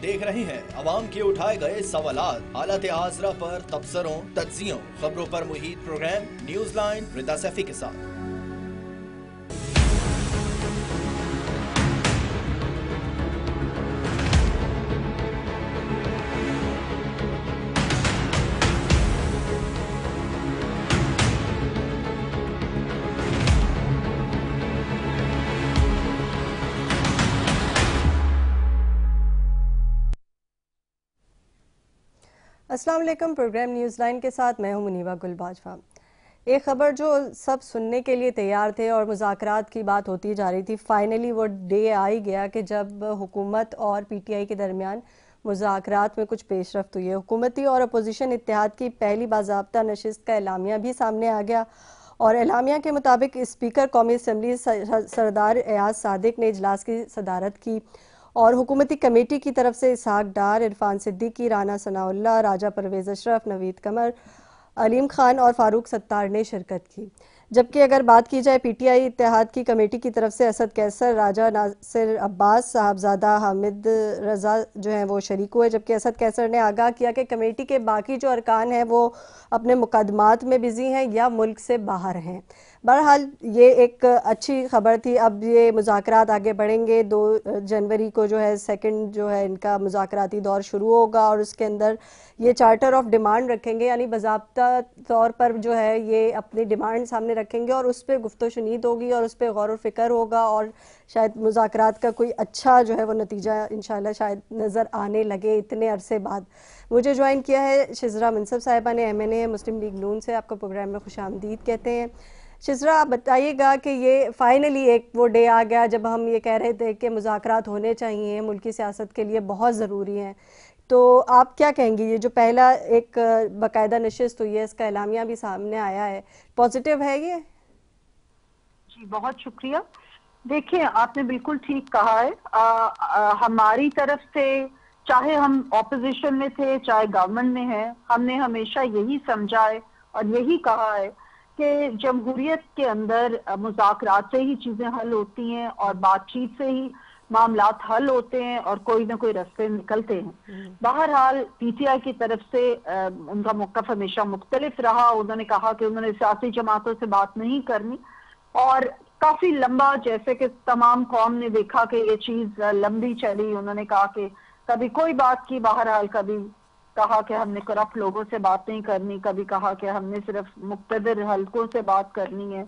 देख रहे हैं अवाम के उठाए गए सवालात, हालत आजरा पर तबसरों, तज्जियों, खबरों पर मुहित प्रोग्राम न्यूज लाइन रिदा सैफी के साथ। अस्सलाम वालेकुम। प्रोग्राम न्यूज़ लाइन के साथ मैं हूं मुनीबा गुल बाजवा। एक खबर जो सब सुनने के लिए तैयार थे और मुज़ाकरात की बात होती जा रही थी, फाइनली वो डे आ ही गया कि जब हुकूमत और पीटीआई के दरमियान मुज़ाकरात में कुछ पेशरफ्त हुई है। हुकूमती और अपोजिशन इत्तेहाद की पहली बाज़ाब्ता नशिस्त का एलामिया भी सामने आ गया और एलामिया के मुताबिक स्पीकर कौमी असम्बली सरदार एयाज सादिक ने इजलास की सदारत की और हुकूमती कमेटी की तरफ से इसहाक डार, इरफान सिद्दीकी, राना सनाउल्लाह, राजा परवेज अशरफ, नवीद कमर, अलीम खान और फारूक सत्तार ने शिरकत की। जबकि अगर बात की जाए पीटीआई इत्तेहाद की कमेटी की तरफ से असद कैसर, राजा नासिर अब्बास, साहबजादा हामिद रजा जो हैं वो शरीक हुए। जबकि असद कैसर ने आगाह किया कि कमेटी के बाकी जो अरकान हैं वो अपने मुकदमात में बिजी हैं या मुल्क से बाहर हैं। बहरहाल ये एक अच्छी खबर थी। अब ये मुज़ाकरात आगे बढ़ेंगे। 2 जनवरी को जो है सेकंड जो है इनका मुज़ाकराती दौर शुरू होगा और उसके अंदर ये चार्टर ऑफ डिमांड रखेंगे, यानी बाज़ाब्ता तौर पर जो है ये अपनी डिमांड सामने रखेंगे और उस पर गुफ्तो शुनीद होगी और उस पर गौर व फिक्र होगा और शायद मुज़ाकरात का कोई अच्छा जो है वो नतीजा इंशाल्लाह शायद नज़र आने लगे इतने अरसे बाद। मुझे ज्वाइन किया है शिजरा मनसब साहिबा ने, MNA मुस्लिम लीग नून से। आपको प्रोग्राम में खुशामदीद कहते हैं। शिजरा, आप बताइएगा कि ये फाइनली एक वो डे आ गया जब हम ये कह रहे थे कि मुज़ाकरात होने चाहिए, मुल्की सियासत के लिए बहुत ज़रूरी हैं। तो आप क्या कहेंगी, ये जो पहला एक बाकायदा नशिस्त हुई है, इसका एलामिया भी सामने आया है, पॉजिटिव है ये? जी बहुत शुक्रिया। देखिए, आपने बिल्कुल ठीक कहा है। हमारी तरफ से, चाहे हम ऑपोजिशन में थे चाहे गवर्नमेंट में है, हमने हमेशा यही समझा है और यही कहा है कि जमहूरियत के अंदर मुज़ाकरात से ही चीजें हल होती हैं और बातचीत से ही मामलात हल होते हैं और कोई ना कोई रास्ते निकलते हैं। बहरहाल पीटीआई की तरफ से उनका मौक़िफ़ हमेशा मुख्तलिफ रहा। उन्होंने कहा कि उन्होंने सियासी जमातों से बात नहीं करनी और काफी लंबा, जैसे कि तमाम कौम ने देखा कि ये चीज लंबी चली। उन्होंने कहा कि कभी कोई बात की, बहरहाल कभी कहा कि हमने करप्ट लोगों से बात नहीं करनी, कभी कहा कि हमने सिर्फ मुक्तदर हलकों से बात करनी है।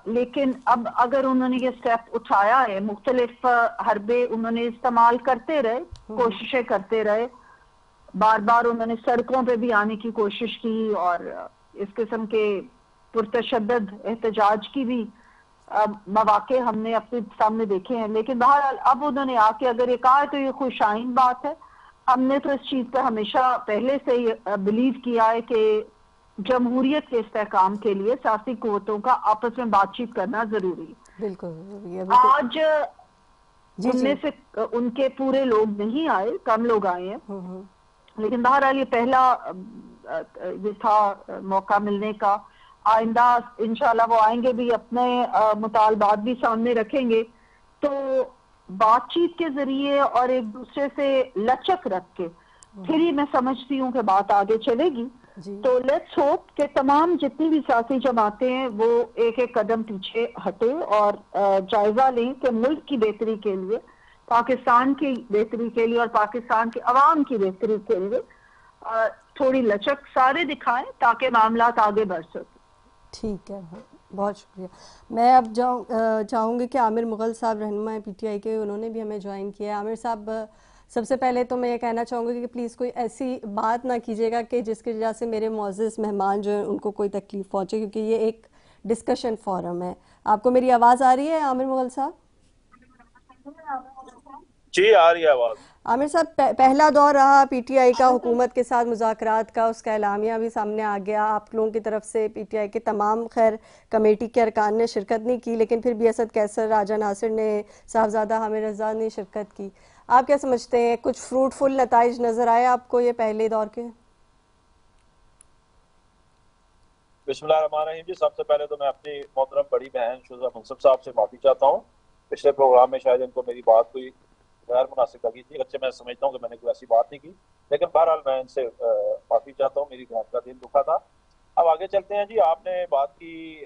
लेकिन अब अगर उन्होंने ये स्टेप उठाया है, मुख्तलिफ हरबे उन्होंने इस्तेमाल करते रहे, कोशिशें करते रहे, बार बार उन्होंने सड़कों पे भी आने की कोशिश की और इस किस्म के पुरतशद्दद एहतजाज की भी मौके हमने अपने सामने देखे हैं। लेकिन बहरहाल अब उन्होंने आके अगर ये कहा है तो ये खुशाइन बात है। हमने तो इस चीज पर हमेशा पहले से ही बिलीव किया है कि जमहूरियत के इस्तेहकाम के लिए सियासी कुव्वतों का आपस में बातचीत करना जरूरी है। बिल्कुल। आज उनमें से उनके पूरे लोग नहीं आए, कम लोग आए हैं, लेकिन बहरहाल ये पहला ये था मौका मिलने का। आइंदा इंशाल्लाह वो आएंगे भी, अपने मुतालबात भी सामने रखेंगे। तो बातचीत के जरिए और एक दूसरे से लचक रख के फिर ही मैं समझती हूँ कि बात आगे चलेगी। तो लेट्स होप कि तमाम जितनी भी सियासी जमातें हैं वो एक एक कदम पीछे हटे और जायजा लें कि मुल्क की बेहतरी के लिए, पाकिस्तान की बेहतरी के लिए और पाकिस्तान के अवाम की बेहतरी के लिए थोड़ी लचक सारे दिखाएं ताकि मामलात आगे बढ़ सके। ठीक है, बहुत शुक्रिया। मैं अब चाहूँगी कि आमिर मुग़ल साहब रहनुमा पीटीआई के, उन्होंने भी हमें ज्वाइन किया है। आमिर साहब, सबसे पहले तो मैं ये कहना चाहूँगी कि प्लीज़ कोई ऐसी बात ना कीजिएगा कि जिसकी वजह से मेरे मुअज़्ज़ज़ मेहमान जो हैं उनको कोई तकलीफ़ पहुँचे, क्योंकि ये एक डिस्कशन फोरम है। आपको मेरी आवाज़ आ रही है आमिर मुग़ल साहब? जी आ रही है आवाज़। आमिर साहब, पहला दौर रहा पीटीआई का हुकूमत के साथ मुज़ाकरात का, उसका एलामिया भी सामने आ गया। आप लोगों की तरफ से पीटीआई के तमाम खैर कमेटी के अरकान ने शिरकत नहीं की, लेकिन फिर भी असद कैसर, राजा नासिर ने, साहबजादा हामिद रजा ने शिरकत की। आप क्या समझते हैं, कुछ फ्रूटफुल नताइज नज़र आए आपको ये पहले दौर के? बिस्मिल्लाहिर्रहमानिर्रहीम जी, सबसे पहले तो मैं अपनी मोहतरम बड़ी बहन शुजा मुनसब साहब से माफ़ी चाहता हूँ। पिछले प्रोग्राम में शायद इनको मेरी बात हुई गैर मुनासिब लगी थी। अच्छे, मैं समझता हूँ कि मैंने कोई ऐसी बात नहीं की, लेकिन बहरहाल मैं इनसे माफी चाहता हूँ, मेरी बात का दिल दुखा था। अब आगे चलते हैं जी। आपने बात की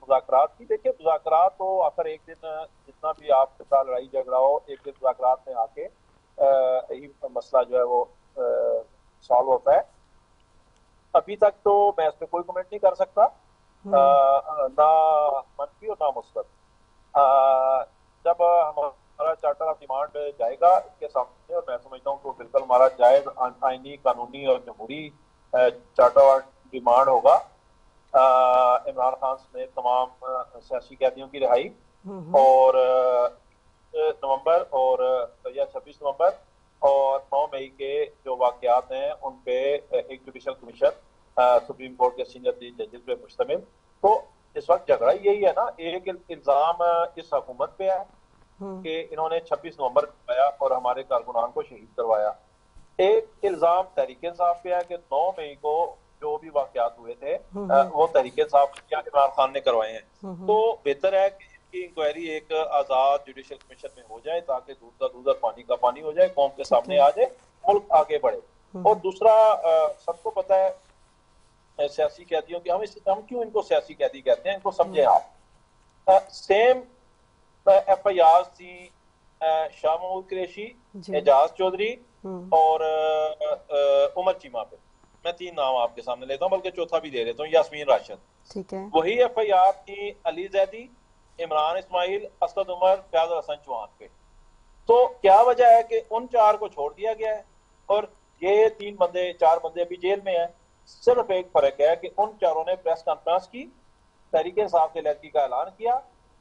मुज़ाकरात की। देखिए, मुज़ाकरात तो आखिर एक दिन, जितना भी आपके साथ लड़ाई झगड़ा हो, एक दिन मुज़ाकरात में आके यही मसला जो है वो सॉल्व होता है। अभी तक तो मैं इस पर कोई कमेंट नहीं कर सकता, ना मनफी और ना मुस्बत। जब हमारा चार्टर ऑफ डिमांड जाएगा इसके सामने, और मैं समझता हूँ तो बिल्कुल हमारा जायज आईनी, कानूनी और जमहूरी चार्टर ऑफ डिमांड होगा। इमरान खान समेत तमाम सियासी कैदियों की रिहाई, और नवंबर और या 26 नवंबर और 9 मई के जो वाकयात हैं उन पे एक जुडिशल कमीशन सुप्रीम कोर्ट के सीनियर 3 जजेस पे मुश्तमिल। तो इस वक्त झगड़ा यही है ना, एक इल्जाम इस हुकूमत पे है कि इन्होंने 26 नवंबर करवाया और हमारे कारकुनान को शहीद करवाया। एक इल्जाम तहरीक इंसाफ पे है कि 9 मई को जो भी वाकयात हुए थे वो तहरीक इंसाफ या इमरान खान ने करवाए हैं। तो बेहतर है कि इनकी इंक्वायरी एक आजाद जुडिशल कमीशन में हो जाए, ताकि दूध का दूध और पानी का पानी हो जाए, कौम के सामने आ जाए, मुल्क आगे बढ़े। और दूसरा, सबको पता है सियासी कैदियों की, हम क्यों इनको सियासी कैदी कहते हैं, इनको समझे आप। सेम FIR थी शाह महमूद कुरैशी, एजाज चौधरी और उमर चीमा पे। मैं 3 नाम आपके सामने लेता हूँ, बल्कि चौथा भी दे देता हूँ, यास्मीन राशिद। ठीक है। वही FIR थी अली जैदी, इमरान इस्माइल, असद उमर, फयाज हसन चौहान पे। तो क्या वजह है कि उन 4 को छोड़ दिया गया है और ये 4 बंदे अभी जेल में हैं। सिर्फ एक फर्क है कि उन 4 ने प्रेस कॉन्फ्रेंस की, तहरीक इंसाफ के लड़की का ऐलान किया,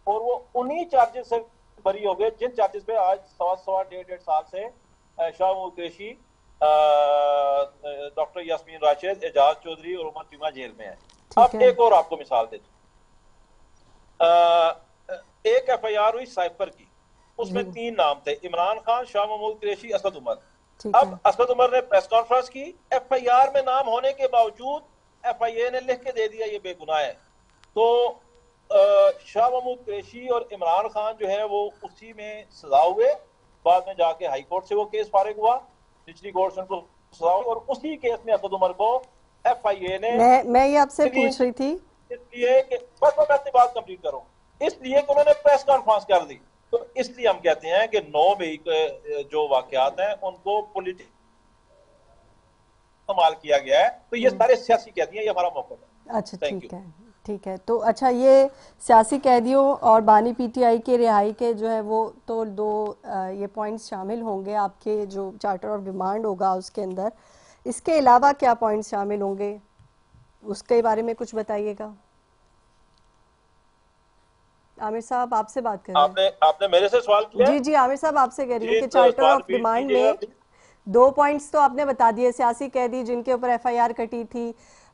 और वो उन्हीं चार्जेस से बरी हो गए जिन चार्जेस पे आज 1.25 साल से शाह महमूद कुरैशी, डॉक्टर यास्मीन राशिद, एजाज चौधरी और उमर चीमा जेल में है। अब एक और आपको मिसाल देती हूं। एक FIR हुई साइफर की, उसमें 3 नाम थे, इमरान खान, शाह महमूद कुरैशी, असद उमर। अब असद उमर ने प्रेस कॉन्फ्रेंस की, FIR में नाम होने के बावजूद FIA ने लिख के दे दिया ये बेगुनाह है। तो शाह महमूद कुरैशी और इमरान खान जो है वो उसी में सजा हुए, बाद में जाके हाई कोर्ट से वो केस फारिग हुआ, निचली कोर्ट से उनको सजा हुई, और उसी केस में असद उमर को FIA ने, मैं ये आपसे पूछ रही थी इसलिए कि बस मैं अपनी बात कंप्लीट करूं, इसलिए कि उन्होंने प्रेस कॉन्फ्रेंस कर दी। तो इसलिए हम कहते हैं कि 9 मई के जो वाकयात हैं उनको पॉलिटिकल इस्तेमाल किया गया है। तो ये सारे सियासी कैदी हैं, ये हमारा मौका है। अच्छा, ठीक है। तो अच्छा, ये सियासी कैदियों और बानी PTI के रिहाई के जो है वो तो 2 ये पॉइंट्स शामिल होंगे आपके जो चार्टर ऑफ डिमांड होगा उसके अंदर। इसके अलावा क्या पॉइंट्स शामिल होंगे, उसके बारे में कुछ बताइएगा। आमिर साहब आपसे बात कर रहे हैं। आपने मेरे से सवाल किया? जी, आमिर साहब आपसे कह रही हूँ कि चार्टर ऑफ डिमांड में 2 पॉइंट्स तो आपने बता दिए, सियासी कैदी जिनके ऊपर FIR कटी थी,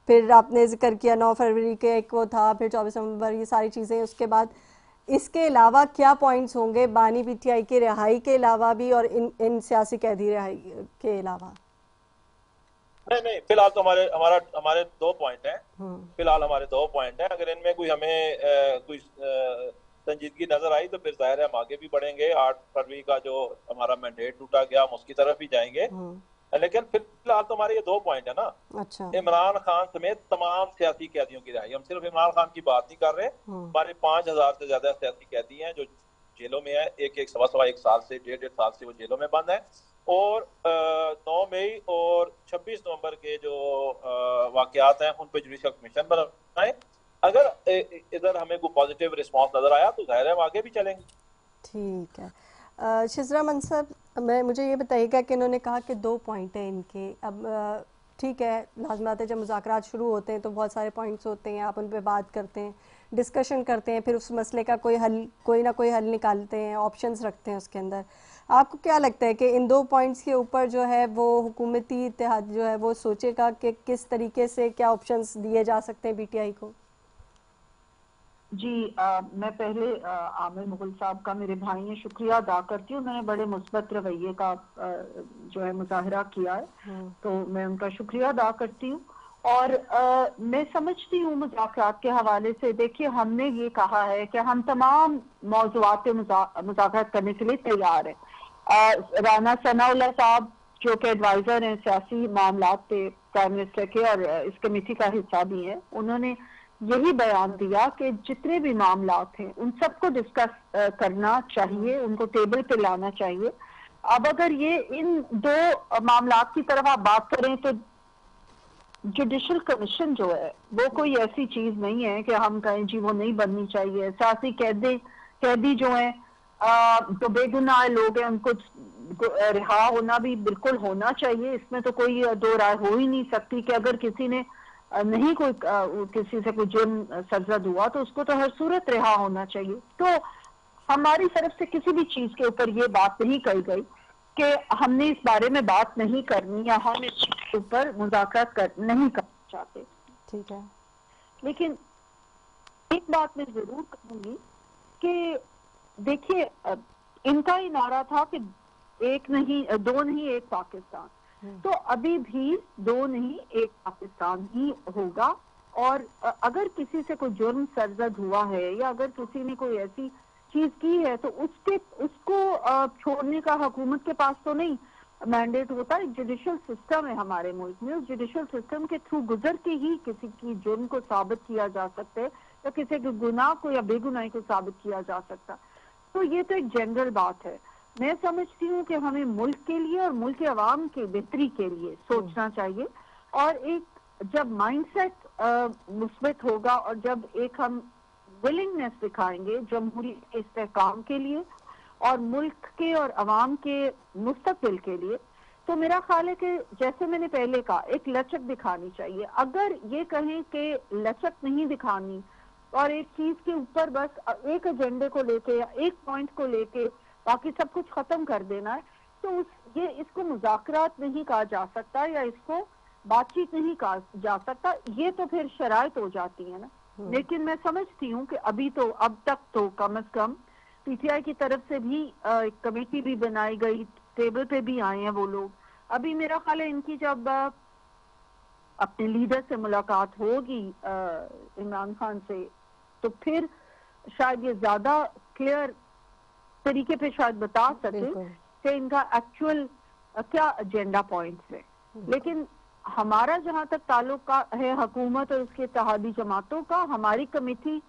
फिर आपने जिक्र किया 9 फरवरी के एक वो था, फिर 24 नवंबर, ये सारी चीज़ें। उसके बाद इसके अलावा क्या पॉइंट्स होंगे बानी PTI के रिहाई के अलावा भी, और इन सियासी कैदी रिहाई के अलावा? नहीं, फिलहाल तो हमारे 2 पॉइंट हैं। फिलहाल हमारे 2 पॉइंट हैं। अगर इनमें कोई हमें कोई संजीदगी नजर आई तो फिर जाहिर है हम आगे भी बढ़ेंगे। 8 फरवरी का जो हमारा मैंडेट टूटा गया, हम उसकी तरफ भी जाएंगे। लेकिन फिलहाल तो हमारे ये 2 पॉइंट है ना। अच्छा। इमरान खान समेत तमाम सियासी कैदियों की रिहाई। हम सिर्फ इमरान खान की बात नहीं कर रहे, हमारे 5000 से ज्यादा सियासी कैदी हैं जो जेलों में है। एक सवा 1 साल से 1.5 साल से वो जेलों में बंद है। और 9 मई और 26 नवंबर के जो वाकयात हैं उन पर जुडिशल कमीशन बनाए। अगर इधर हमें कोई पॉजिटिव रिस्पांस नजर आया तो जाहिर है हम आगे भी चलेंगे। ठीक है। शिजरा मनसब, मुझे ये बताइएगा कि इन्होंने कहा कि 2 पॉइंट हैं इनके। अब ठीक है, लाजमात है जब मुज़ाकरात शुरू होते हैं तो बहुत सारे पॉइंट्स होते हैं, आप उन पर बात करते हैं, डिस्कशन करते हैं, फिर उस मसले का कोई ना कोई हल निकालते हैं, ऑप्शंस रखते हैं उसके अंदर। आपको क्या लगता है कि इन 2 पॉइंट्स के ऊपर जो है वो हुकूमती इत्तेहाद जो है वो सोचेगा कि किस तरीके से क्या ऑप्शंस दिए जा सकते हैं PTI को? जी, मैं पहले आमिर मुगल साहब का, मेरे भाई ने, शुक्रिया अदा करती हूँ। मैंने बड़े मुस्बत रवैये का जो है मुजाहरा किया है, तो मैं उनका शुक्रिया अदा करती हूँ। और मैं समझती हूँ मुज़ाकरात के हवाले से, देखिए हमने ये कहा है कि हम तमाम मौज़ूआत पे मुज़ाकरात करने के लिए तैयार हैं। राना सनाउल्लाह साहब जो कि एडवाइजर हैं सियासी मामलात पे प्राइम मिनिस्टर के और इस कमेटी का हिस्सा भी है, उन्होंने यही बयान दिया कि जितने भी मामलात हैं उन सबको डिस्कस करना चाहिए, उनको टेबल पे लाना चाहिए। अब अगर ये इन दो मामलात की तरफ आप बात करें तो जुडिशल कमीशन जो है वो कोई ऐसी चीज नहीं है कि हम कहें जी वो नहीं बननी चाहिए। सियासी कैदी जो हैं जो बेगुनाह लोग हैं उनको रिहा होना भी बिल्कुल होना चाहिए। इसमें तो कोई दो राय हो ही नहीं सकती कि अगर किसी ने नहीं कोई किसी से कोई जुर्म सरजद हुआ तो उसको तो हर सूरत रिहा होना चाहिए। तो हमारी तरफ से किसी भी चीज के ऊपर ये बात नहीं कही गई कि हमने इस बारे में बात नहीं करनी या हम इस चीज के ऊपर मुज़ाकरात नहीं करना चाहते। ठीक है, लेकिन एक बात मैं जरूर कहूंगी कि देखिए इनका ही नारा था कि एक नहीं दो नहीं एक पाकिस्तान, तो अभी भी दो नहीं एक पाकिस्तान ही होगा। और अगर किसी से कोई जुर्म सरजद हुआ है या अगर किसी ने कोई ऐसी चीज की है तो उसको छोड़ने का हुकूमत के पास तो नहीं मैंडेट होता है। जुडिशल सिस्टम है हमारे मुल्क में, उस जुडिशल सिस्टम के थ्रू गुजर के ही किसी की जुर्म को साबित किया जा सकता है या किसी के गुनाह को या बेगुनाही को साबित किया जा सकता। तो ये तो एक जनरल बात है। मैं समझती हूँ कि हमें मुल्क के लिए और मुल्क के अवाम के बेहतरी के लिए सोचना चाहिए। और एक जब माइंडसेट मुस्बत होगा और जब एक हम विलिंगनेस दिखाएंगे जमहूरी इस्तेहकाम के लिए और मुल्क के और अवाम के मुस्तकबिल के लिए, तो मेरा ख्याल है कि जैसे मैंने पहले कहा एक लचक दिखानी चाहिए। अगर ये कहें कि लचक नहीं दिखानी और एक चीज के ऊपर बस एक एजेंडे को लेके या एक पॉइंट को लेके बाकी सब कुछ खत्म कर देना है, तो ये इसको मुज़ाकरात नहीं कहा जा सकता या इसको बातचीत नहीं कहा जा सकता। ये तो फिर शराइत हो जाती है ना। लेकिन मैं समझती हूँ कि अभी तो अब तक तो कम से कम पीटीआई की तरफ से भी एक कमेटी भी बनाई गई, टेबल पे भी आए हैं वो लोग। अभी मेरा ख्याल है इनकी जब अपने लीडर से मुलाकात होगी इमरान खान से, तो फिर शायद ये ज्यादा क्लियर तरीके पे शायद बता सके कि इनका एक्चुअल क्या एजेंडा पॉइंट्स है। लेकिन हमारा जहां तक ताल्लुक है हुकूमत और उसके इत्तेहादी जमातों का, हमारी कमेटी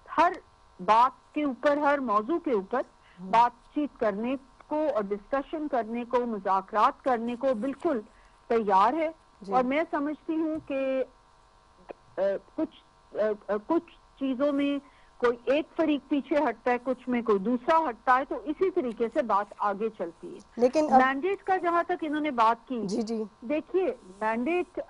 हर बात के ऊपर, हर मौजू के ऊपर बातचीत करने को और डिस्कशन करने को, मुज़ाकरात करने को बिल्कुल तैयार है। और मैं समझती हूँ कि कुछ चीजों में कोई एक फरीक पीछे हटता है, कुछ में कोई दूसरा हटता है, तो इसी तरीके से बात आगे चलती है। लेकिन मैंडेट का जहां तक इन्होंने बात की, जी देखिए मैंडेट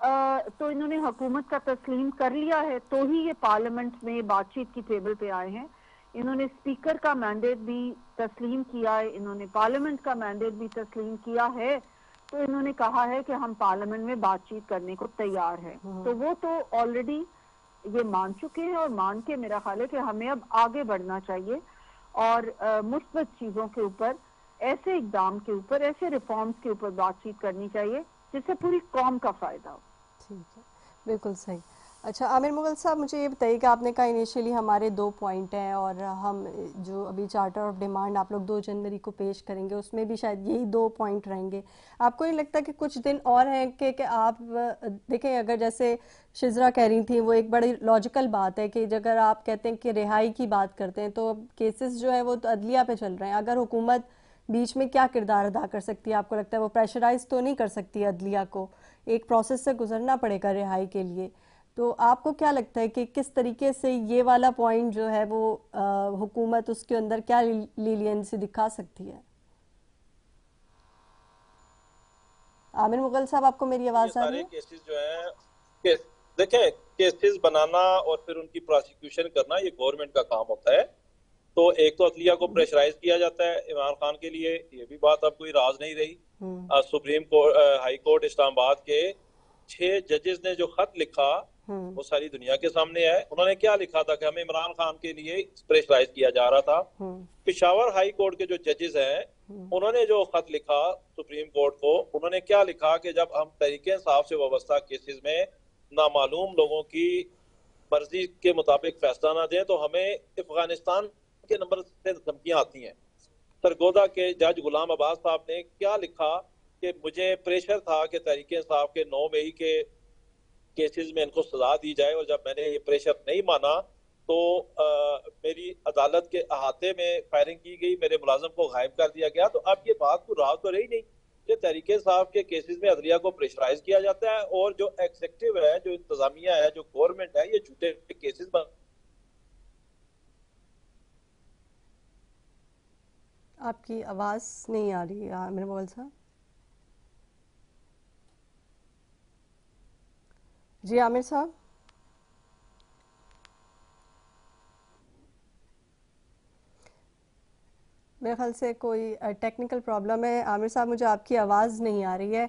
तो इन्होंने हुकूमत का तस्लीम कर लिया है, तो ही ये पार्लियामेंट में बातचीत की टेबल पे आए हैं। इन्होंने स्पीकर का मैंडेट भी तस्लीम किया है, इन्होंने पार्लियामेंट का मैंडेट भी तस्लीम किया है, तो इन्होंने कहा है कि हम पार्लियामेंट में बातचीत करने को तैयार है। तो वो तो ऑलरेडी ये मान चुके हैं और मान के मेरा ख्याल है कि हमें अब आगे बढ़ना चाहिए और मुस्बत चीजों के ऊपर, ऐसे इकदाम के ऊपर, ऐसे रिफॉर्म्स के ऊपर बातचीत करनी चाहिए जिससे पूरी कौम का फायदा हो। ठीक है, बिल्कुल सही। अच्छा आमिर मुगल साहब, मुझे ये बताइए कि आपने कहा इनिशियली हमारे 2 पॉइंट हैं और हम जो अभी चार्टर ऑफ डिमांड आप लोग 2 जनवरी को पेश करेंगे उसमें भी शायद यही 2 पॉइंट रहेंगे। आपको नहीं लगता कि कुछ दिन और हैं कि आप देखें, अगर जैसे शिजरा कह रही थी वो एक बड़ी लॉजिकल बात है कि अगर आप कहते हैं कि रिहाई की बात करते हैं तो केसेस जो है वो तो अदलिया पे चल रहे हैं, अगर हुकूमत बीच में क्या किरदार अदा कर सकती है? आपको लगता है वो प्रेशराइज तो नहीं कर सकती अदलिया को, एक प्रोसेस से गुजरना पड़ेगा रिहाई के लिए। तो आपको क्या लगता है कि किस तरीके से ये वाला पॉइंट जो है वो हुकूमत उसके अंदर क्या लीलियंसी दिखा सकती है? आमिर मुगल साहब, आपको मेरी आवाज आ रही है? केसेस जो है, देखें, केसेस बनाना और फिर उनकी प्रोसिक्यूशन करना ये गवर्नमेंट का काम होता है। तो एक तो अदलिया को प्रेशराइज किया जाता है इमरान खान के लिए, ये भी बात अब कोई राज नहीं रही। Supreme court, high court Islamabad के 6 जजेस ने जो खत लिखा वो सारी दुनिया के सामने है। उन्होंने क्या लिखा था कि हमें इमरान खान के लिए प्रेशराइज किया जा रहा था। पेशावर हाई कोर्ट के जो जजेस हैं उन्होंने जो खत लिखा सुप्रीम कोर्ट को, उन्होंने क्या लिखा कि जब हम तहरीक इंसाफ से वाबस्ता केसेस में नामालूम लोगों की मर्जी के मुताबिक फैसला ना दें, तो हमें अफगानिस्तान के नंबर से धमकियां आती हैं। सरगोदा के जज गुलाम अब्बास साहब ने क्या लिखा कि मुझे प्रेशर था कि तहरीक इंसाफ के 9 मई के केसेस में इनको सजा दी जाए, और जब मैंने ये प्रेशर नहीं माना तो मेरी अदालत के अहाते में फायरिंग की गई, मेरे मुलाजम को गायब कर दिया गया। तो अब ये बात तो राह तो रही नहीं कि तहरीक इंसाफ के केसेस में अदलिया को प्रेशराइज किया जाता है, और जो एग्जीक्यूटिव है, जो इंतजामिया है, जो गवर्नमेंट है, ये झूठे केसेस बन। आपकी आवाज़ नहीं आ रही है आमिर मुगल साहब। जी आमिर साहब। मेरे ख्याल से कोई टेक्निकल प्रॉब्लम है। आमिर साहब, मुझे आपकी आवाज़ नहीं आ रही है।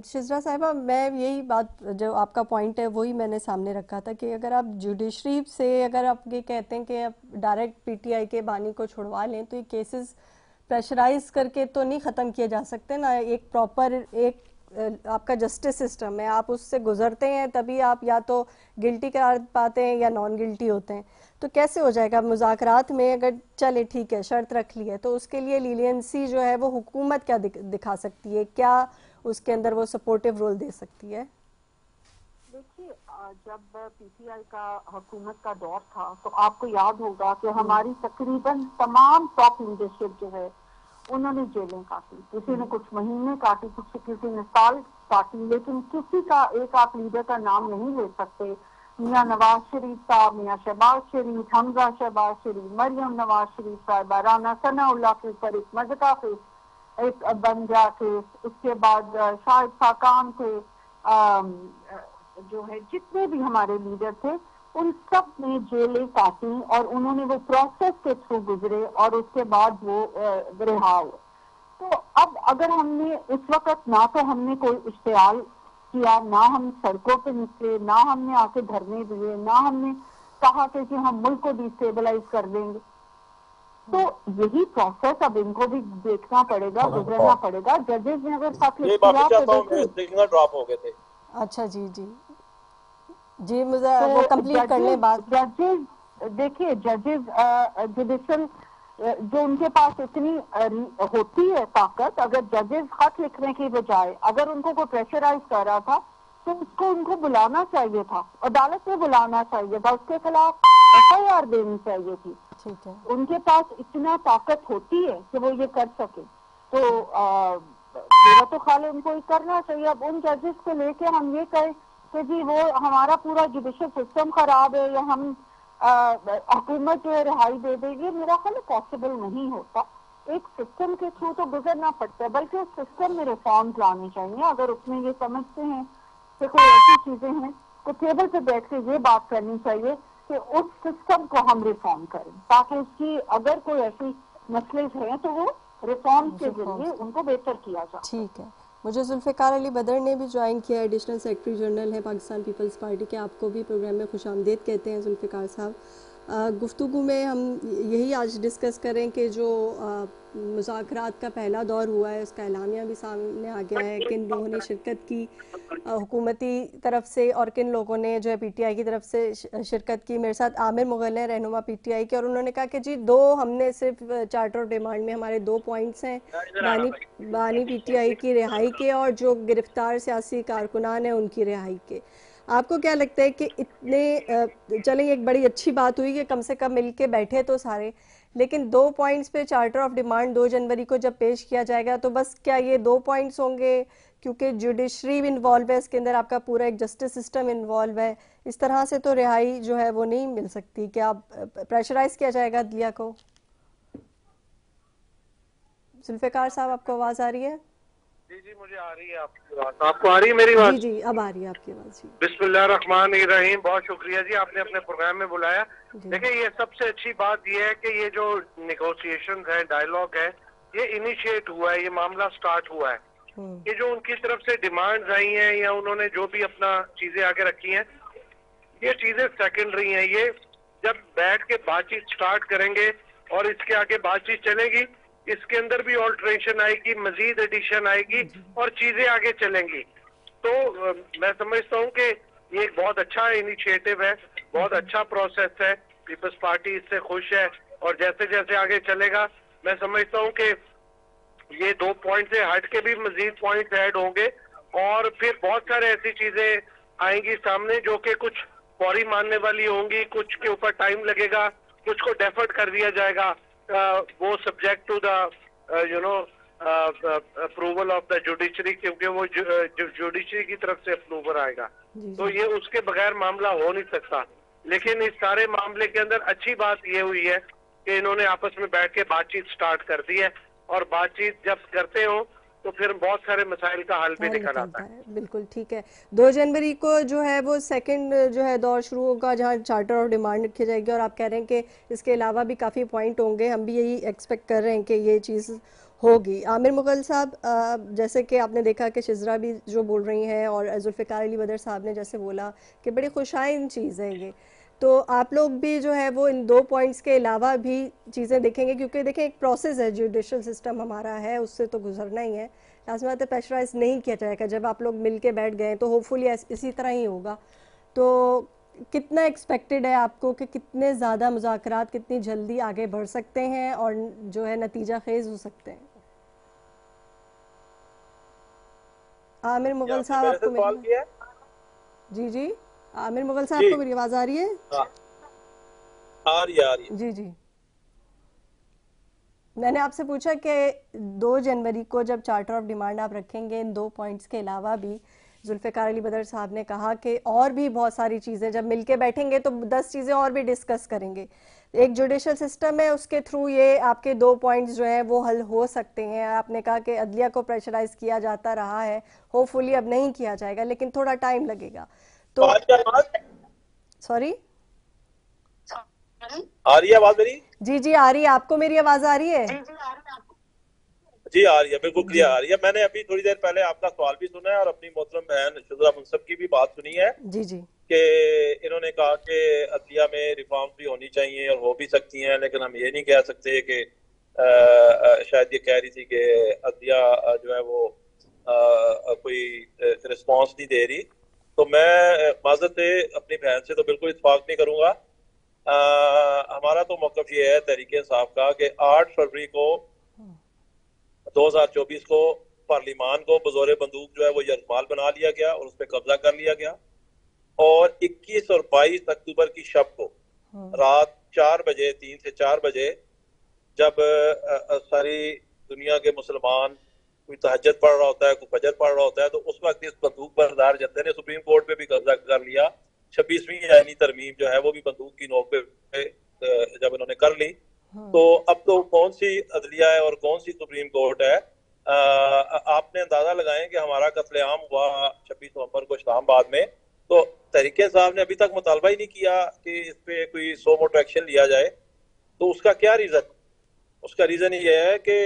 शिजरा साहिबा, मैं यही बात, जो आपका पॉइंट है वही मैंने सामने रखा था कि अगर आप जुडिशरी से, अगर आप ये कहते हैं कि आप डायरेक्ट पीटीआई के बानी को छुड़वा लें, तो ये केसेस प्रेशराइज करके तो नहीं ख़त्म किए जा सकते ना। एक प्रॉपर एक आपका जस्टिस सिस्टम है, आप उससे गुजरते हैं तभी आप या तो गिल्टी करार पाते हैं या नॉन गिल्टी होते हैं। तो कैसे हो जाएगा मुज़ाकरात में? अगर चले ठीक है, शर्त रख ली है, तो उसके लिए लीलियंसी जो है वो हुकूमत क्या दिखा सकती है? क्या उसके अंदर वो सपोर्टिव रोल दे सकती है? देखिए, जब पीटीआई का हुकूमत का दौर था तो आपको याद होगा कि हमारी तकरीबन तमाम टॉप लीडरशिप जो है उन्होंने जेलें काटी। किसी ने कुछ महीने काटी, किसी ने साल काटी, लेकिन किसी का एक आप लीडर का नाम नहीं ले सकते। मियाँ नवाज शरीफ साहब, मियाँ शहबाज शरीफ, हमजा शहबाज शरीफ, मरियम नवाज शरीफ साहब, राना सनाउल्लाह के ऊपर एक मजका केस, एक बंजा केस, उसके बाद शाहिद खाकान थे, जो है जितने भी हमारे लीडर थे उन सब ने जेलें काटी और उन्होंने वो प्रोसेस के थ्रू गुजरे और उसके बाद वो रिहा हुए। तो अब अगर हमने उस वक्त ना तो हमने कोई इश्तिहाल किया, ना हम सड़कों पे निकले, ना हमने आके धरने दिए, ना हमने कहा कि हम मुल्क को डिस्टेबलाइज कर देंगे, तो यही प्रोसेस अब इनको भी देखना पड़ेगा, गुजरना पड़ेगा। जजेस ने अगर साथ सिग्नल ड्रॉप हो गए थे। अच्छा जी मुझे वो कंप्लीट कर लें बात। जजेस, देखिए जजेस जुडिशल जो उनके पास इतनी होती है ताकत, अगर जजेस खत लिखने की बजाय अगर उनको कोई प्रेशराइज कर रहा था तो उसको उनको बुलाना चाहिए था, अदालत में बुलाना चाहिए था, उसके खिलाफ FIR देनी चाहिए थी। ठीक है, उनके पास इतना ताकत होती है कि वो ये कर सके, तो मेरा तो ख्याल है उनको करना चाहिए। अब उन जजेस को लेके हम ये कहें कि जी वो हमारा पूरा जुडिशल सिस्टम खराब है या हम हुकूमत जो है रिहाई दे देगी, मेरा ख्याल पॉसिबल नहीं होता। एक सिस्टम के थ्रू तो गुजरना पड़ता है, बल्कि उस सिस्टम में रिफॉर्म्स लाने चाहिए। अगर उसमें ये समझते हैं कि कोई ऐसी चीजें हैं तो टेबल पे बैठ के ये बात करनी चाहिए कि उस सिस्टम को हम रिफॉर्म करें, ताकि उसकी अगर कोई ऐसी मसले हैं तो वो रिफॉर्म के जरिए उनको बेहतर किया जाए। ठीक है। मुझे जुल्फ़िकार अली बदर ने भी ज्वाइन किया, एडिशनल सेक्रेटरी जनरल है पाकिस्तान पीपल्स पार्टी के। आपको भी प्रोग्राम में खुशामदीद कहते हैं जुल्फ़िकार साहब। गुफ्तगू में हम यही आज डिस्कस करें कि जो मुज़ाकरात का पहला दौर हुआ है उसका एलामिया भी सामने आ गया है, किन लोगों ने शिरकत की हुकूमती तरफ से और किन लोगों ने जो है पीटीआई की तरफ से शिरकत की। मेरे साथ आमिर मुगल हैं, रहनुमा पीटीआई के, और उन्होंने कहा कि जी हमने सिर्फ चार्टर ऑफ डिमांड में हमारे 2 पॉइंट्स हैं, बानी पीटीआई की रिहाई के और जो गिरफ्तार सियासी कारकुनान हैं उनकी रिहाई के। आपको क्या लगता है कि इतने चलें, एक बड़ी अच्छी बात हुई कि कम से कम मिल के बैठे तो सारे, लेकिन 2 पॉइंट्स पे चार्टर ऑफ डिमांड 2 जनवरी को जब पेश किया जाएगा तो बस क्या ये 2 पॉइंट्स होंगे? क्योंकि जुडिशरी भी इन्वॉल्व है इसके अंदर, आपका पूरा एक जस्टिस सिस्टम इन्वॉल्व है, इस तरह से तो रिहाई जो है वो नहीं मिल सकती। क्या प्रेशराइज किया जाएगा अदलिया को? जुल्फ़िकार साहब, आपको आवाज़ आ रही है? जी मुझे आ रही है आपकी बात। आपको आ रही है मेरी बात? जी अब आ रही है आपकी आवाज़। जी बिस्मिल्लाहिर्रहमानिर्रहीम। बहुत शुक्रिया जी, आपने अपने प्रोग्राम में बुलाया। देखिए, ये सबसे अच्छी बात ये है कि ये जो निगोशिएशन है, डायलॉग है, ये इनिशिएट हुआ है, ये मामला स्टार्ट हुआ है। ये जो उनकी तरफ से डिमांड्स आई हैं या उन्होंने जो भी अपना चीजें आगे रखी हैं, ये चीजें सेकेंडरी हैं। ये जब बैठ के बातचीत स्टार्ट करेंगे और इसके आगे बातचीत चलेगी, इसके अंदर भी ऑल्ट्रेशन आएगी, मजीद एडिशन आएगी और चीजें आगे चलेंगी। तो मैं समझता हूँ कि ये एक बहुत अच्छा इनिशिएटिव है, बहुत अच्छा प्रोसेस है। पीपल्स पार्टी इससे खुश है और जैसे जैसे आगे चलेगा मैं समझता हूँ कि ये 2 पॉइंट से हट के भी मजीद पॉइंट ऐड होंगे और फिर बहुत सारे ऐसी चीजें आएंगी सामने जो कि कुछ फौरी मानने वाली होंगी, कुछ के ऊपर टाइम लगेगा, कुछ को डेफर्ड कर दिया जाएगा, वो subject to the approval of the judiciary, क्योंकि वो जुडिशरी की तरफ से अप्रूवल आएगा। तो ये उसके बगैर मामला हो नहीं सकता। लेकिन इस सारे मामले के अंदर अच्छी बात ये हुई है कि इन्होंने आपस में बैठ के बातचीत स्टार्ट कर दी है और बातचीत जब करते हो तो फिर बहुत सारे मसाइल का हल भी निकल आता है। बिल्कुल ठीक है। 2 जनवरी को जो है वो सेकंड जो है दौर शुरू होगा जहां चार्टर ऑफ डिमांड रखी जाएगी और आप कह रहे हैं कि इसके अलावा भी काफ़ी पॉइंट होंगे। हम भी यही एक्सपेक्ट कर रहे हैं कि ये चीज़ होगी। आमिर मुगल साहब, जैसे कि आपने देखा कि शिजरा भी जो बोल रही हैं और जुल्फ़िकार अली बदर साहब ने जैसे बोला कि बड़ी खुशाइन चीज़ है ये, तो आप लोग भी जो है वो इन 2 पॉइंट्स के अलावा भी चीज़ें देखेंगे? क्योंकि देखें एक प्रोसेस है, जुडिशल सिस्टम हमारा है, उससे तो गुजरना ही है। लाजमी बात है प्रेशराइज नहीं किया जाएगा। जब आप लोग मिल के बैठ गए तो होपफुली इसी तरह ही होगा। तो कितना एक्सपेक्टेड है आपको कि कितने ज़्यादा मुज़ाकरात कितनी जल्दी आगे बढ़ सकते हैं और जो है नतीजा खेज हो सकते हैं? आमिर मुगल साहब, आपको मेरी जी जी आमिर मुगल साहब को मेरी आवाज़ आ रही है? आ रही है। जी जी, मैंने आपसे पूछा कि 2 जनवरी को जब चार्टर ऑफ डिमांड आप रखेंगे, इन 2 पॉइंट्स के अलावा भी जुल्फ़िकार अली बदर साहब ने कहा कि और भी बहुत सारी चीज़ें जब मिलके बैठेंगे तो 10 चीज़ें और भी डिस्कस करेंगे। एक जुडिशल सिस्टम है, उसके थ्रू ये आपके 2 पॉइंट्स जो हैं वो हल हो सकते हैं। आपने कहा कि अदलिया को प्रेशराइज किया जाता रहा है, होपफुली अब नहीं किया जाएगा, लेकिन थोड़ा टाइम लगेगा। तो सॉरी, आ रही है आवाज मेरी? जी जी आ रही है। आपको मेरी आवाज आ रही है? जी आ रही है, बिल्कुल क्लियर आ रही है। मैंने अभी थोड़ी देर पहले आपका सवाल भी सुना है और अपनी मोहतरम बहन शुज़रा मुंसब की भी बात सुनी है जी जी कि इन्होंने कहा कि अदलिया में रिफॉर्म भी होनी चाहिए और हो भी सकती हैं, लेकिन हम ये नहीं कह सकते कि शायद ये कह रही थी कि अदलिया जो है वो कोई रिस्पॉन्स नहीं दे रही। तो मैं माज़रत से अपनी बहन से तो बिल्कुल इत्तेफाक नहीं करूंगा। हमारा तो मौक़िफ़ ये है तहरीक इंसाफ का कि 8 फरवरी को 2024 को पार्लिमान को बज़ोर बंदूक जो है वो यरगमाल बना लिया गया और उस पर कब्जा कर लिया गया और 21 और 22 अक्टूबर की शब को रात 4 बजे 3 से 4 बजे जब सारी दुनिया के मुसलमान कोई तहज्जुद पढ़ रहा होता है, कोई फजर पढ़ रहा होता है, तो उस वक्त इस बंदूक बरदार जत्थे ने सुप्रीम कोर्ट पे भी कब्जा कर लिया। 26वीं यानी तरमीम जो है वो भी बंदूक की नोक पे जब इन्होंने कर ली, तो अब तो कौन सी अदलिया है और कौन सी सुप्रीम कोर्ट है? आपने अंदाजा लगाएं कि हमारा कत्लेआम हुआ 26 नवंबर को इस्लामाबाद में, तो तहरीक साहब ने अभी तक मुतालबा ही नहीं किया कि इस पे कोई सो मोटो एक्शन लिया जाए। तो उसका क्या रीजन? उसका रीजन ये है कि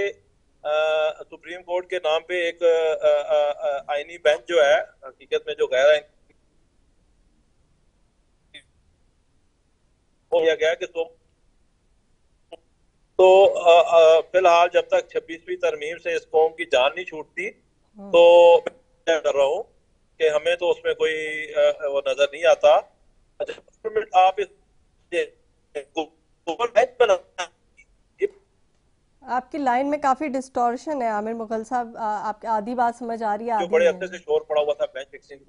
सुप्रीम कोर्ट के नाम पे एक आईनी बेंच जो है हकीकत में जो गैर हो गया कि तो फिलहाल जब तक 26वीं तरमीम से इस कौम की जान नहीं छूटती तो मैं कर रहा हूँ कि हमें तो उसमें कोई वो नजर नहीं आता। अच्छा, आप आपकी लाइन में काफी डिस्टॉर्शन है आमिर मुगल साहब, आपकी आधी बात समझ आ रही है, जो बड़े हफ्ते से शोर पड़ा हुआ था बेंच फिक्सिंग,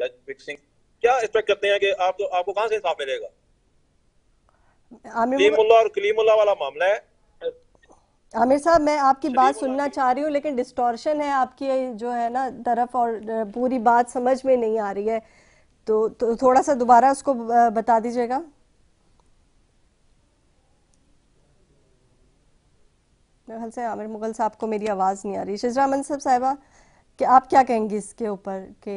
क्या एक्सपेक्ट करते हैं कि आपको कहां से इंसाफ मिलेगा? कलीमुल्लाह और कलीमुल्लाह वाला मामला है। आमिर साहब, मैं आपकी बात सुनना चाह रही हूँ लेकिन डिस्टॉर्शन है आपकी जो है ना तरफ और पूरी बात समझ में नहीं आ रही है, तो थोड़ा सा दोबारा उसको बता दीजिएगा। मेरे ख्याल से आमिर मुगल साहब को मेरी आवाज़ नहीं आ रही। शिजरा मुंसब साहिबा, कि आप क्या कहेंगी इसके ऊपर कि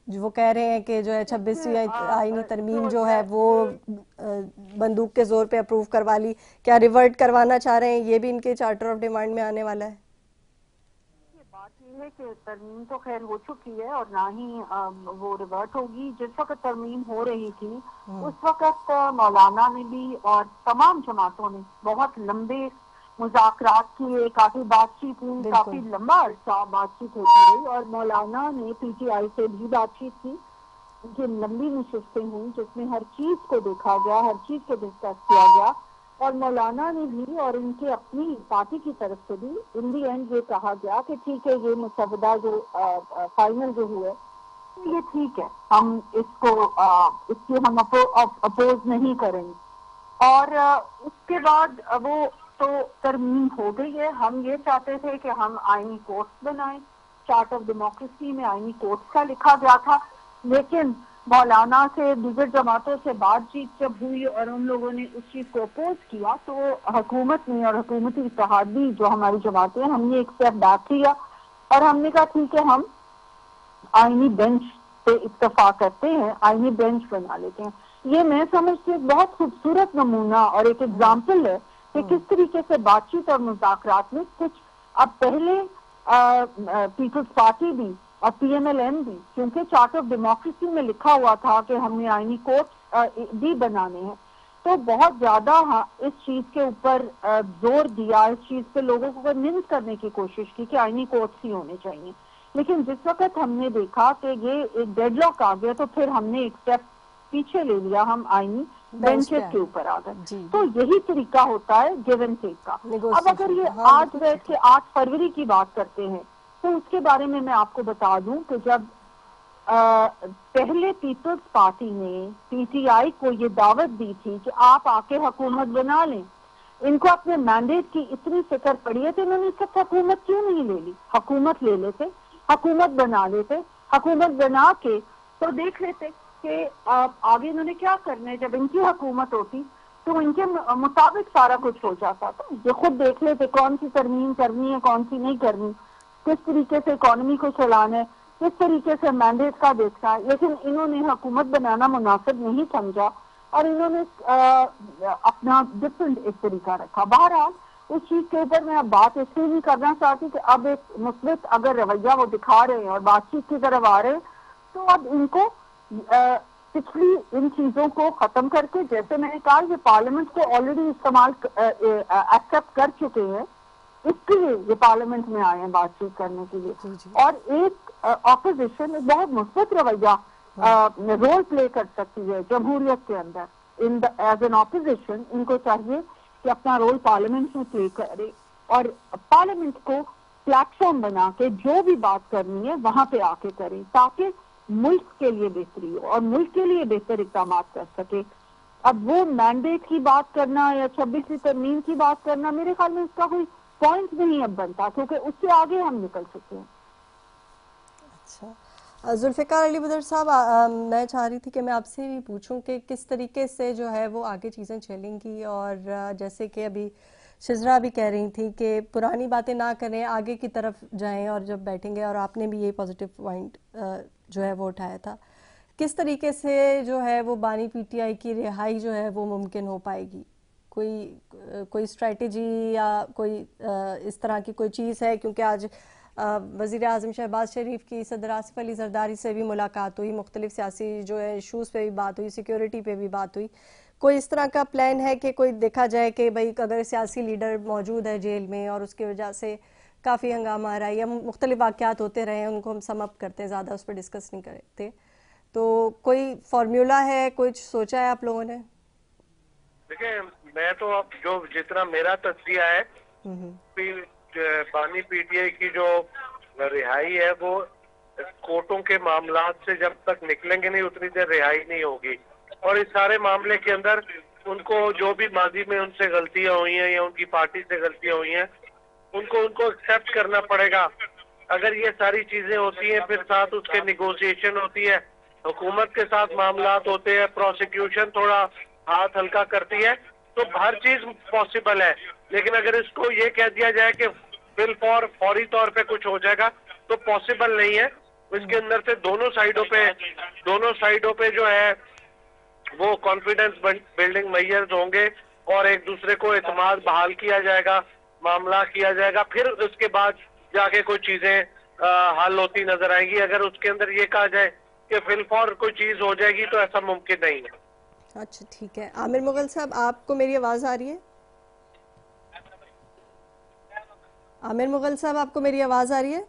जो वो कह रहे हैं कि जो है 26वीं आईनी तरमीम जो है वो बंदूक के जोर पे अप्रूव करवा ली, क्या रिवर्ट करवाना चाह रहे हैं? ये भी इनके चार्टर ऑफ डिमांड में आने वाला है। बात ये है कि तरमीम तो खैर हो चुकी है और ना ही वो रिवर्ट होगी। जिस वक्त तरमीम हो रही थी उस वक्त मौलाना ने भी और तमाम जमातों ने बहुत लंबे मुज़ाकरात किए, काफी बातचीत हुई, काफी लंबा अरसा बातचीत होती रही और मौलाना ने पीटीआई से भी बातचीत की उनकी लंबी नशिस्तें हुई जिसमें हर चीज को देखा गया, हर चीज को डिस्कस किया गया, और मौलाना ने भी और उनके अपनी पार्टी की तरफ से भी इन दी एंड ये कहा गया कि ठीक है, ये मुसवदा जो फाइनल जो हुए तो ये ठीक है, हम इसको इसकी हम अपोज नहीं करेंगे। और उसके बाद वो तो तरमीम हो गई है। हम ये चाहते थे कि हम आईनी कोर्ट्स बनाएं, चार्ट ऑफ डेमोक्रेसी में आईनी कोर्ट्स का लिखा गया था, लेकिन मौलाना से दीगर जमातों से बातचीत जब हुई और उन लोगों ने उस चीज को अपोज किया तो हुकूमत ने और हुकूमती इत्तेहादी जो हमारी जमातें हैं, हमने एक स्टेप बैक लिया और हमने कहा ठीक है, हम आईनी बेंच पे इत्तेफाक करते हैं, आईनी बेंच बना लेते हैं। ये मैं समझती हूँ बहुत खूबसूरत नमूना और एक एग्जाम्पल है कि किस तरीके से बातचीत और मुज़ाकरात में कुछ अब पहले पीपल्स पार्टी भी और पीएमएलएन भी, क्योंकि चार्ट ऑफ डेमोक्रेसी में लिखा हुआ था कि हमने आईनी कोर्ट भी बनाने हैं, तो बहुत ज्यादा इस चीज के ऊपर जोर दिया, इस चीज पे लोगों को कन्विंस करने की कोशिश की कि आईनी कोर्ट्स ही होने चाहिए। लेकिन जिस वक्त हमने देखा कि ये एक डेडलॉक आ गया तो फिर हमने एक स्टेप पीछे ले लिया, हम आईनी बेंचेस के ऊपर आ गए। तो यही तरीका होता है गिव एंड टेक का। अब अगर ये आज बैठ के 8 फरवरी की बात करते हैं तो उसके बारे में मैं आपको बता दूं कि जब पहले पीपल्स पार्टी ने पीटीआई को ये दावत दी थी कि आप आके हुकूमत बना लें, इनको अपने मैंडेट की इतनी फिक्र पड़ी है तो इन्होंने इस वक्त हुकूमत क्यों नहीं ले ली? हुकूमत ले लेते, हुकूमत बना लेते, हुकूमत बना के तो देख लेते कि आगे इन्होंने क्या करना है। जब इनकी हुकूमत होती तो इनके मुताबिक सारा कुछ हो जाता। तो ये खुद देख लेते कौन सी तरमीम करनी है, कौन सी नहीं करनी, किस तरीके से इकोनॉमी को चलाना है, किस तरीके से मैंडेट का देखना है। लेकिन इन्होंने हुकूमत बनाना मुनासिब नहीं समझा और इन्होंने अपना डिफरेंट एक तरीका रखा। बहरहाल इस चीज के ऊपर मैं अब बात इसलिए नहीं करना चाहती कि अब एक मुस्बित अगर रवैया वो दिखा रहे हैं और बातचीत की तरफ आ रहे हैं तो अब इनको पिछली इन चीजों को खत्म करके, जैसे मैंने कहा, ये पार्लियामेंट को ऑलरेडी इस्तेमाल एक्सेप्ट कर चुके हैं, इसलिए ये पार्लियामेंट में आए हैं बातचीत करने के लिए। और एक ऑपोजिशन एक बहुत मुस्बित रवैया रोल प्ले कर सकती है जमहूरियत के अंदर। इन एज एन ऑपोजिशन इनको चाहिए कि अपना रोल पार्लियामेंट में प्ले करे और पार्लियामेंट को प्लेटफॉर्म बना के जो भी बात करनी है वहां पे आके करें, ताकि मुल्क के लिए बेहतरी हो और मुल्क के लिए बेहतर इक़दाम कर सके। अब वो मैंडेट की बात करना या 26वीं तरमीम की बात करना, मेरे ख्याल में इसका कोई पॉइंट नहीं अब बनता, क्योंकि उससे आगे हम निकल चुके हैं। अच्छा, जुल्फ़िकार अली बदर साहब, मैं चाह रही थी कि मैं आपसे भी पूछूं कि किस तरीके से जो है वो आगे चीज़ें चलेंगी। और जैसे कि अभी शिजरा भी कह रही थी कि पुरानी बातें ना करें, आगे की तरफ जाएं और जब बैठेंगे, और आपने भी ये पॉजिटिव पॉइंट जो है वो उठाया था, किस तरीके से जो है वो बानी पीटीआई की रिहाई जो है वो मुमकिन हो पाएगी? कोई स्ट्रेटजी या कोई इस तरह की कोई चीज़ है? क्योंकि आज वज़ीर आज़म शहबाज शरीफ की सदर आसिफ अली जरदारी से भी मुलाकात हुई, मुख्तलिफ सियासी जो है इशूज़ पे भी बात हुई, सिक्योरिटी पे भी बात हुई। कोई इस तरह का प्लान है कि कोई देखा जाए कि भाई अगर सियासी लीडर मौजूद है जेल में और उसकी वजह से काफ़ी हंगामा आ रहा है या मुख्तलिफ वाक़यात होते रहे हैं, उनको हम सम अप करते हैं, ज़्यादा उस पर डिस्कस नहीं करते, तो कोई फार्मूला है, कुछ सोचा है आप लोगों ने? देखिए, मैं तो अब जो जितना मेरा तस्वीर है, बानी पीटीआई की जो रिहाई है वो कोर्टों के मामलात से जब तक निकलेंगे नहीं उतनी देर रिहाई नहीं होगी। और इस सारे मामले के अंदर उनको जो भी माजी में उनसे गलतियां हुई हैं या उनकी पार्टी से गलतियां हुई हैं, उनको एक्सेप्ट करना पड़ेगा। अगर ये सारी चीजें होती हैं, फिर साथ उसके निगोशिएशन होती है, हुकूमत के साथ मामलात होते हैं, प्रोसिक्यूशन थोड़ा हाथ हल्का करती है, तो हर चीज पॉसिबल है। लेकिन अगर इसको ये कह दिया जाए कि फौरी तौर पे कुछ हो जाएगा, तो पॉसिबल नहीं है। इसके अंदर से दोनों साइडों पे जो है वो कॉन्फिडेंस बिल्डिंग मेजर्स होंगे और एक दूसरे को एतमाद बहाल किया जाएगा, मामला किया जाएगा, फिर उसके बाद जाके कोई चीजें हल होती नजर आएंगी। अगर उसके अंदर ये कहा जाए कि फिलफौर कोई चीज हो जाएगी तो ऐसा मुमकिन नहीं है। अच्छा, ठीक है। आमिर मुगल साहब, आपको मेरी आवाज़ आ रही है? आमिर मुगल साहब, आपको मेरी आवाज़ आ रही है?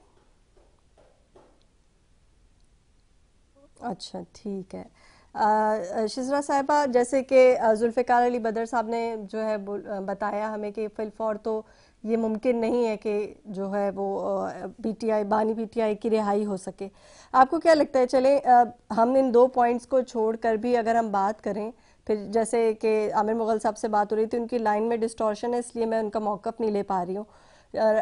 अच्छा, ठीक है। शिजरा साहिबा, जैसे कि जुल्फ़िकार अली बदर साहब ने जो है बताया हमें कि फिलफौर तो ये मुमकिन नहीं है कि जो है वो पीटीआई, बानी पीटीआई की रिहाई हो सके। आपको क्या लगता है, चले हम इन 2 पॉइंट्स को छोड़कर भी अगर हम बात करें, फिर जैसे कि आमिर मुग़ल साहब से बात हो रही थी, उनकी लाइन में डिस्टॉर्शन है इसलिए मैं उनका मौक़िफ़ नहीं ले पा रही हूँ।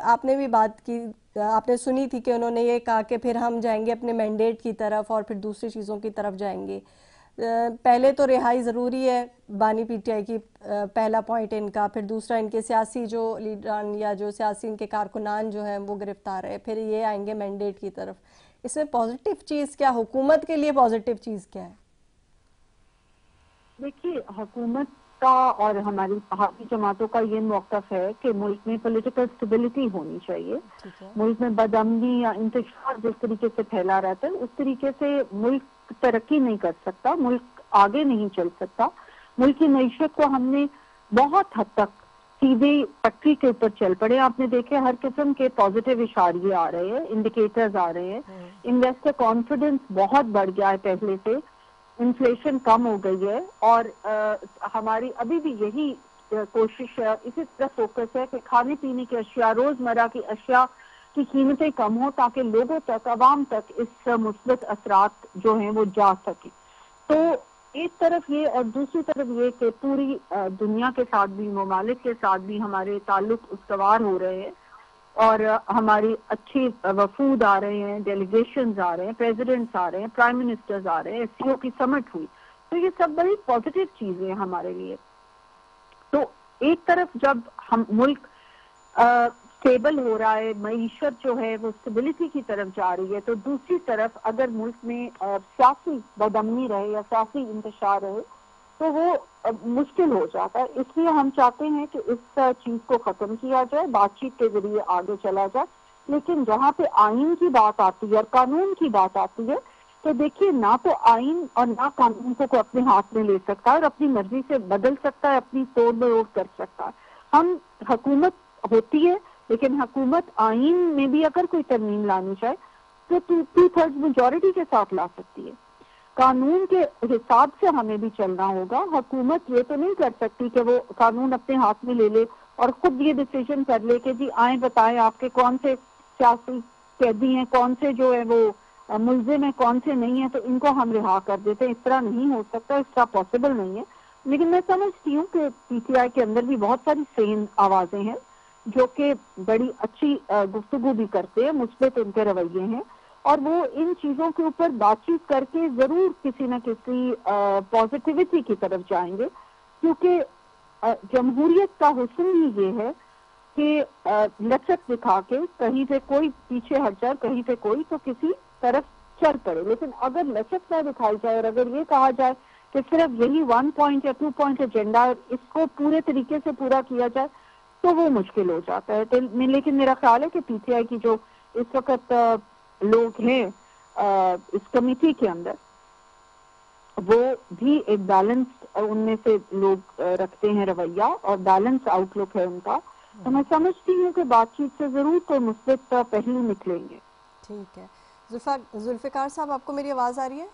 आपने भी बात की, आपने सुनी थी कि उन्होंने ये कहा कि फिर हम जाएंगे अपने मैंडेट की तरफ और फिर दूसरी चीज़ों की तरफ जाएंगे। पहले तो रिहाई ज़रूरी है बानी पीटीआई की, पहला पॉइंट इनका, फिर दूसरा इनके सियासी जो लीडरान या जो सियासी इनके कारकुनान जो हैं वो गिरफ्तार है, फिर ये आएंगे मैंडेट की तरफ। इसमें पॉजिटिव चीज़ क्या, हुकूमत के लिए पॉजिटिव चीज़ क्या है? देखिए, हुकूमत का और हमारी पहाड़ी जमातों का ये मौक़िफ़ है कि मुल्क में पॉलिटिकल स्टेबिलिटी होनी चाहिए। मुल्क में बदअमनी या इंतशार जिस तरीके से फैला रहता है उस तरीके से मुल्क तरक्की नहीं कर सकता, मुल्क आगे नहीं चल सकता। मुल्क की मईशत को हमने बहुत हद तक सीधे पटरी के ऊपर चल पड़े। आपने देखे हर किस्म के पॉजिटिव इशारे आ रहे हैं, इंडिकेटर्स आ रहे हैं, इन्वेस्टर कॉन्फिडेंस बहुत बढ़ गया है पहले से, इन्फ्लेशन कम हो गई है और हमारी अभी भी यही कोशिश है, इसी तरह फोकस है कि खाने पीने की अशिया, रोजमर्रा की अशिया की कीमतें कम हो ताकि लोगों तक, आवाम तक इस मुस्बत असरात जो हैं वो जा सके। तो एक तरफ ये और दूसरी तरफ ये कि पूरी दुनिया के साथ भी, ममालिक के साथ भी हमारे ताल्लुक उसवार हो रहे हैं और हमारी अच्छी वफूद आ रहे हैं, डेलीगेशंस आ रहे हैं, प्रेसिडेंट्स आ रहे हैं, प्राइम मिनिस्टर्स आ रहे हैं, एससीओ की समिट हुई, तो ये सब बड़ी पॉजिटिव चीजें हैं हमारे लिए। तो एक तरफ जब हम मुल्क स्टेबल हो रहा है, मईशत जो है वो स्टेबिलिटी की तरफ जा रही है, तो दूसरी तरफ अगर मुल्क में सियासी बदअमनी रहे या सियासी इंतशार रहे तो वो मुश्किल हो जाता है। इसलिए हम चाहते हैं कि इस चीज को खत्म किया जाए, बातचीत के जरिए आगे चला जाए। लेकिन जहाँ पे आइन की बात आती है और कानून की बात आती है, तो देखिए ना तो आइन और ना कानून को अपने हाथ में ले सकता है और अपनी मर्जी से बदल सकता है, अपनी तोड़ मरोड़ कर सकता है। हम हुकूमत होती है, लेकिन हुकूमत आइन में भी अगर कोई तरमीम लानी चाहे तो 2/3 मेजॉरिटी के साथ ला सकती है। कानून के हिसाब से हमें भी चलना होगा। हुकूमत ये तो नहीं कर सकती कि वो कानून अपने हाथ में ले ले और खुद ये डिसीजन कर ले कि जी आए बताएं आपके कौन से सियासी कैदी हैं, कौन से जो है वो मुल्जिम है, कौन से नहीं है, तो इनको हम रिहा कर देते हैं। इस तरह नहीं हो सकता, इस तरह पॉसिबल नहीं है। लेकिन मैं समझती हूँ कि पीटीआई के अंदर भी बहुत सारी सेन आवाजें हैं जो कि बड़ी अच्छी गुफ्तगू भी करते हैं, मुस्बत उनके रवैये हैं और वो इन चीजों के ऊपर बातचीत करके जरूर किसी न किसी पॉजिटिविटी की तरफ जाएंगे, क्योंकि जमहूरियत का हुस्न ही ये है कि लचक दिखा के कहीं पे कोई पीछे हट जाए, कहीं पे कोई तो किसी तरफ चल पड़े। लेकिन अगर लचक न दिखाई जाए और अगर ये कहा जाए कि सिर्फ यही 1 पॉइंट या 2 पॉइंट एजेंडा इसको पूरे तरीके से पूरा किया जाए तो वो मुश्किल हो जाता है। तो लेकिन मेरा ख्याल है कि पीटीआई की जो इस वक्त लोग हैं इस कमेटी के अंदर, वो भी एक बैलेंस उनमें से लोग रखते हैं रवैया और बैलेंस आउटलुक है उनका। तो मैं समझती हूँ कि बातचीत से जरूर कोई मुस्बत पहलू निकलेंगे। ठीक है। जुल्फ़िकार साहब, आपको मेरी आवाज़ आ रही है?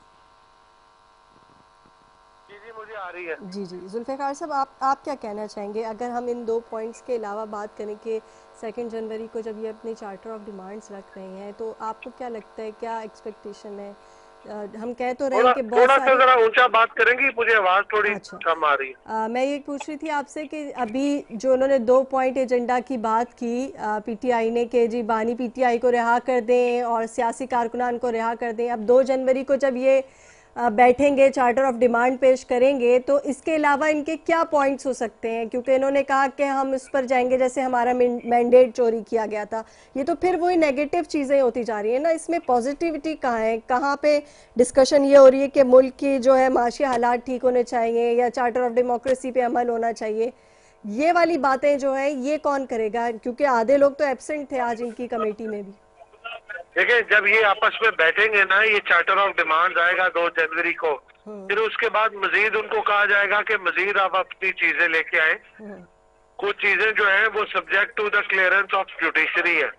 जी मुझे आ रही है। जी जुल्फ़िकार साहब, आप क्या कहना चाहेंगे अगर हम इन 2 पॉइंट्स के अलावा बात करें कि 2 जनवरी को जब ये अपने चार्टर ऑफ डिमांड्स रख रहे हैं, तो आपको क्या लगता है, क्या एक्सपेक्टेशन है? हम कह तो रहे हैं कि बहुत थोड़ा सा जरा ऊंचा बात करेंगी, मुझे आवाज थोड़ी कम आ रही है। मैं ये पूछ रही थी आपसे कि अभी जो उन्होंने 2 पॉइंट एजेंडा की बात की पीटीआई ने कि जी बानी पीटीआई को रिहा कर दें और सियासी कारकुनान को रिहा कर दें, अब 2 जनवरी को जब ये बैठेंगे, चार्टर ऑफ डिमांड पेश करेंगे, तो इसके अलावा इनके क्या पॉइंट्स हो सकते हैं? क्योंकि इन्होंने कहा कि हम इस पर जाएंगे जैसे हमारा मैंडेट चोरी किया गया था। ये तो फिर वही नेगेटिव चीज़ें होती जा रही है ना, इसमें पॉजिटिविटी कहाँ है? कहाँ पे डिस्कशन ये हो रही है कि मुल्क की जो है माशी हालात ठीक होने चाहिए या चार्टर ऑफ डेमोक्रेसी पे अमल होना चाहिए? ये वाली बातें जो है ये कौन करेगा? क्योंकि आधे लोग तो एब्सेंट थे आज इनकी कमेटी में भी। देखिए, जब ये आपस में बैठेंगे ना, ये चार्टर ऑफ डिमांड आएगा 2 जनवरी को, फिर उसके बाद मजीद उनको कहा जाएगा कि मजीद आप अपनी चीजें लेके आए। कुछ चीजें जो है वो subject to the clearance of judiciary है,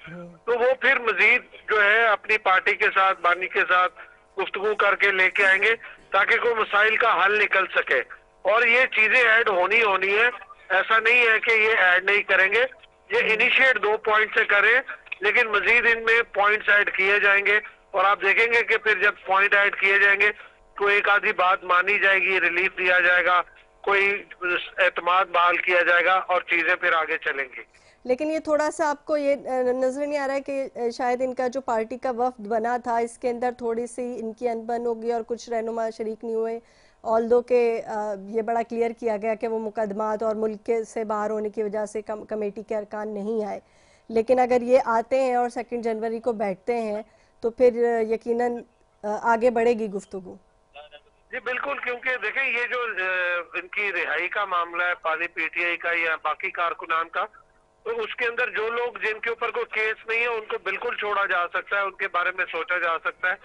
तो वो फिर मजीद जो है अपनी पार्टी के साथ, बानी के साथ गुफ्तगू करके लेके आएंगे ताकि कोई मसाइल का हल निकल सके। और ये चीजें ऐड होनी है, ऐसा नहीं है कि ये ऐड नहीं करेंगे, ये इनिशिएट 2 पॉइंट से करें, लेकिन मजीद इनमें पॉइंट्स ऐड किए जाएंगे और आप देखेंगे कि फिर जब पॉइंट ऐड किए जाएंगे तो एक आधी बात मानी जाएगी, रिलीफ दिया जाएगा, कोई एतमाद बहाल किया जाएगा और चीजें फिर आगे चलेंगी। लेकिन ये थोड़ा सा आपको ये नजर नहीं आ रहा है कि शायद इनका जो पार्टी का वफ्द बना था इसके अंदर थोड़ी सी इनकी अनबन होगी और कुछ रहनुमा शरीक नहीं हुए, ऑल्दो के ये बड़ा क्लियर किया गया कि वो मुकदमात और मुल्क से बाहर होने की वजह से कमेटी के अरकान नहीं आए, लेकिन अगर ये आते हैं और 2 जनवरी को बैठते हैं तो फिर यकीनन आगे बढ़ेगी गुफ्तगू। जी बिल्कुल, क्योंकि देखें ये जो इनकी रिहाई का मामला है, पानी पीटीआई का या बाकी कारकुनान का, तो उसके अंदर जो लोग जिनके ऊपर कोई केस नहीं है उनको बिल्कुल छोड़ा जा सकता है, उनके बारे में सोचा जा सकता है,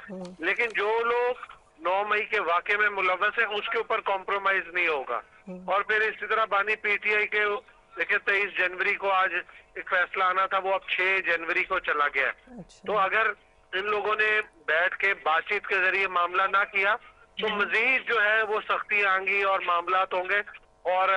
लेकिन जो लोग 9 मई के वाक़े में मुलव्वस है उसके ऊपर कॉम्प्रोमाइज नहीं होगा। और फिर इसी तरह बानी पीटीआई के देखिए 23 जनवरी को आज एक फैसला आना था, वो अब 6 जनवरी को चला गया। अच्छा। तो अगर इन लोगों ने बैठ के बातचीत के जरिए मामला ना किया तो मजीद जो है वो सख्तियां आएंगी और मामलात होंगे और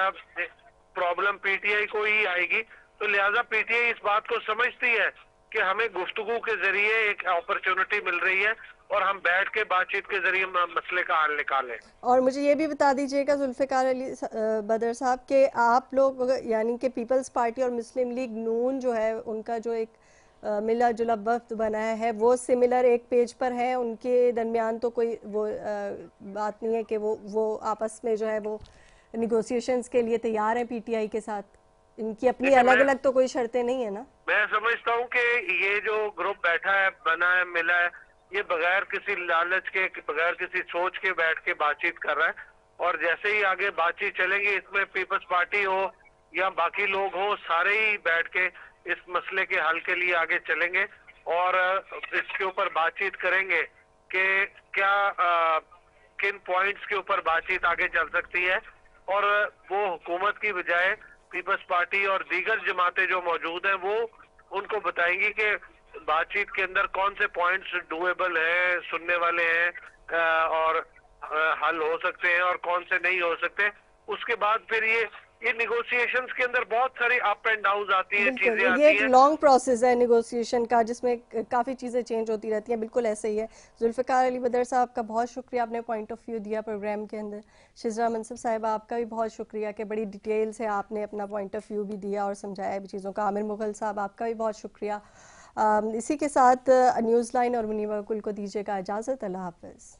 प्रॉब्लम पीटीआई को ही आएगी। तो लिहाजा पीटीआई इस बात को समझती है कि हमें गुफ्तगू के जरिए एक अपॉर्चुनिटी मिल रही है और हम बैठ के बातचीत के जरिए मसले का हल निकालें। और मुझे ये भी बता दीजिएगा जुल्फ़िकार अली बदर साहब के आप लोग यानी कि पीपल्स पार्टी और मुस्लिम लीग नून जो है उनका जो एक मिला जुला वफ्द बनाया है वो सिमिलर एक पेज पर है, उनके दरमियान तो कोई वो बात नहीं है कि वो आपस में जो है वो निगोशिएशंस के लिए तैयार है पीटीआई के साथ, इनकी अपनी अलग अलग तो कोई शर्तें नहीं है ना। मैं समझता हूँ कि ये जो ग्रुप बैठा है, बना है, मिला है, ये बगैर किसी लालच के, बगैर किसी सोच के बैठ के बातचीत कर रहा है और जैसे ही आगे बातचीत चलेगी इसमें पीपल्स पार्टी हो या बाकी लोग हो, सारे ही बैठ के इस मसले के हल के लिए आगे चलेंगे और इसके ऊपर बातचीत करेंगे कि क्या किन पॉइंट्स के ऊपर बातचीत आगे चल सकती है और वो हुकूमत की बजाय पीपल्स पार्टी और दीगर जमातें जो मौजूद हैं वो उनको बताएंगी कि बातचीत के अंदर कौन से पॉइंट्स डूएबल हैं, सुनने वाले हैं और हल हो सकते हैं और कौन से नहीं हो सकते। उसके बाद फिर ये निगोशिएशंस के अंदर बहुत सारी अप एंड डाउन आती है, चीजें आती ये हैं। एक लॉन्ग प्रोसेस है निगोशिएशन का जिसमें काफ़ी चीज़ें चेंज होती रहती हैं, बिल्कुल ऐसे ही है। जुल्फ़िकार अली बदर साहब का बहुत शुक्रिया, आपने पॉइंट ऑफ व्यू दिया प्रोग्राम के अंदर। शिजरा मनसब साहिबा आपका भी बहुत शुक्रिया कि बड़ी डिटेल से आपने अपना पॉइंट ऑफ व्यू भी दिया और समझाया भी चीज़ों का। आमिर मुगल साहब आपका भी बहुत शुक्रिया। इसी के साथ न्यूज़ लाइन और मुनीबा गुल को दीजिएगा इजाज़त। अल्लाह हाफ़िज़।